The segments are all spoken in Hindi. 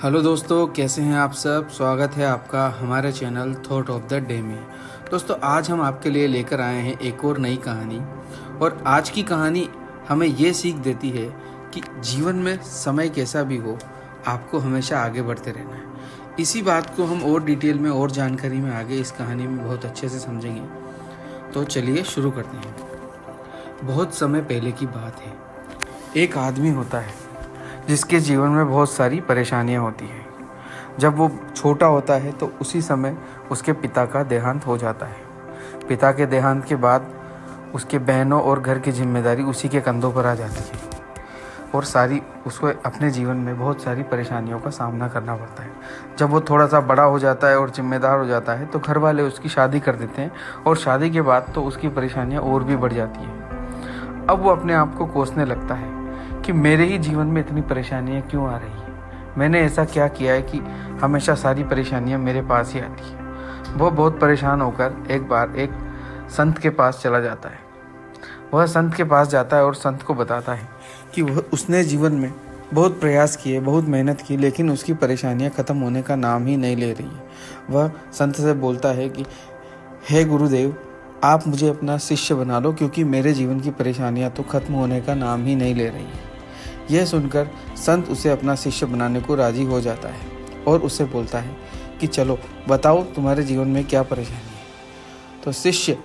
हेलो दोस्तों, कैसे हैं आप सब। स्वागत है आपका हमारे channel thought of the day में। दोस्तों, आज हम आपके लिए लेकर आए हैं एक और नई कहानी। और आज की कहानी हमें ये सीख देती है कि जीवन में समय कैसा भी हो, आपको हमेशा आगे बढ़ते रहना है। इसी बात को हम और डिटेल में और जानकारी में आगे इस कहानी में बहुत अच्छे से समझेंगे। तो चलिए शुरू करते हैं। बहुत समय पहले की बात है। एक आदमी होता है जिसके जीवन में बहुत सारी परेशानियां होती हैं। जब वो छोटा होता है तो उसी समय उसके पिता का देहांत हो जाता है। पिता के देहांत के बाद उसके बहनों और घर की जिम्मेदारी उसी के कंधों पर आ जाती है और उसको अपने जीवन में बहुत सारी परेशानियों का सामना करना पड़ता है। जब वो थोड़ा सा बड़ा हो जाता है और जिम्मेदार हो जाता है तो घर वाले उसकी शादी कर देते हैं और शादी के बाद तो उसकी परेशानियाँ और भी बढ़ जाती हैं। अब वो अपने आप को कोसने लगता है कि मेरे ही जीवन में इतनी परेशानियाँ क्यों आ रही हैं। मैंने ऐसा क्या किया है कि हमेशा सारी परेशानियाँ मेरे पास ही आती हैं। वो बहुत परेशान होकर एक बार एक संत के पास चला जाता है। वह संत के पास जाता है और संत को बताता है कि उसने जीवन में बहुत प्रयास किए, बहुत मेहनत की, लेकिन उसकी परेशानियाँ ख़त्म होने का नाम ही नहीं ले रही है। वह संत से बोलता है कि हे गुरुदेव, आप मुझे अपना शिष्य बना लो, क्योंकि मेरे जीवन की परेशानियाँ तो ख़त्म होने का नाम ही नहीं ले रही है। यह सुनकर संत उसे अपना शिष्य बनाने को राजी हो जाता है और उससे बोलता है कि चलो बताओ तुम्हारे जीवन में क्या परेशानी है। तो शिष्य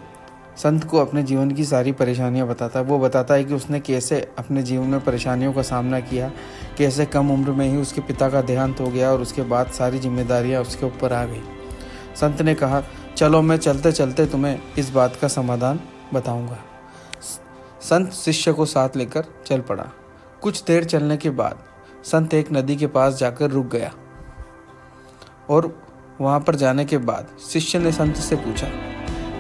संत को अपने जीवन की सारी परेशानियां बताता है। वो बताता है कि उसने कैसे अपने जीवन में परेशानियों का सामना किया, कैसे कम उम्र में ही उसके पिता का देहांत हो गया और उसके बाद सारी जिम्मेदारियां उसके ऊपर आ गई। संत ने कहा, चलो मैं चलते चलते तुम्हें इस बात का समाधान बताऊंगा। संत शिष्य को साथ लेकर चल पड़ा। कुछ देर चलने के बाद संत एक नदी के पास जाकर रुक गया और वहाँ पर जाने के बाद शिष्य ने संत से पूछा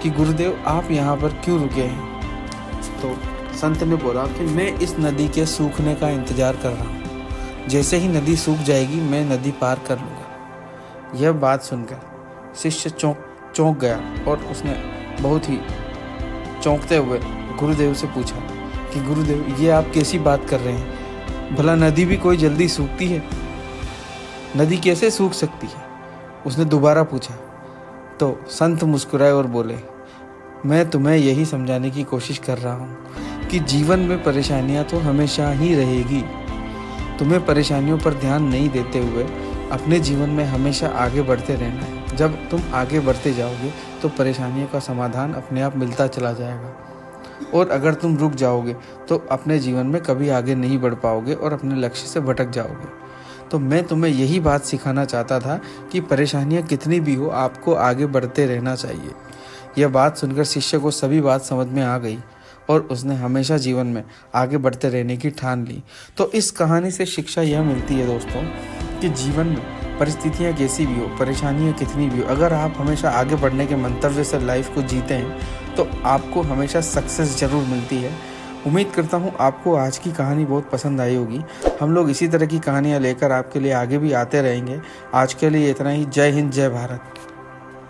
कि गुरुदेव, आप यहाँ पर क्यों रुके हैं। तो संत ने बोला कि मैं इस नदी के सूखने का इंतजार कर रहा हूँ। जैसे ही नदी सूख जाएगी मैं नदी पार कर लूँगा। यह बात सुनकर शिष्य चौंक गया और उसने बहुत ही चौंकते हुए गुरुदेव से पूछा कि गुरुदेव, ये आप कैसी बात कर रहे हैं। भला नदी भी कोई जल्दी सूखती है? नदी कैसे सूख सकती है? उसने दोबारा पूछा। तो संत मुस्कुराए और बोले, मैं तुम्हें यही समझाने की कोशिश कर रहा हूँ कि जीवन में परेशानियाँ तो हमेशा ही रहेगी। तुम्हें परेशानियों पर ध्यान नहीं देते हुए अपने जीवन में हमेशा आगे बढ़ते रहना है। जब तुम आगे बढ़ते जाओगे तो परेशानियों का समाधान अपने आप मिलता चला जाएगा, और अगर तुम रुक जाओगे तो अपने जीवन में कभी आगे नहीं बढ़ पाओगे और अपने लक्ष्य से भटक जाओगे। तो मैं तुम्हें यही बात सिखाना चाहता था कि परेशानियाँ कितनी भी हो, आपको आगे बढ़ते रहना चाहिए। यह बात सुनकर शिष्य को सभी बात समझ में आ गई और उसने हमेशा जीवन में आगे बढ़ते रहने की ठान ली। तो इस कहानी से शिक्षा यह मिलती है दोस्तों कि जीवन में परिस्थितियाँ कैसी भी हो, परेशानियाँ कितनी भी हो, अगर आप हमेशा आगे बढ़ने के मंतव्य से लाइफ को जीते हैं तो आपको हमेशा सक्सेस ज़रूर मिलती है। उम्मीद करता हूँ आपको आज की कहानी बहुत पसंद आई होगी। हम लोग इसी तरह की कहानियाँ लेकर आपके लिए आगे भी आते रहेंगे। आज के लिए इतना ही। जय हिंद, जय भारत।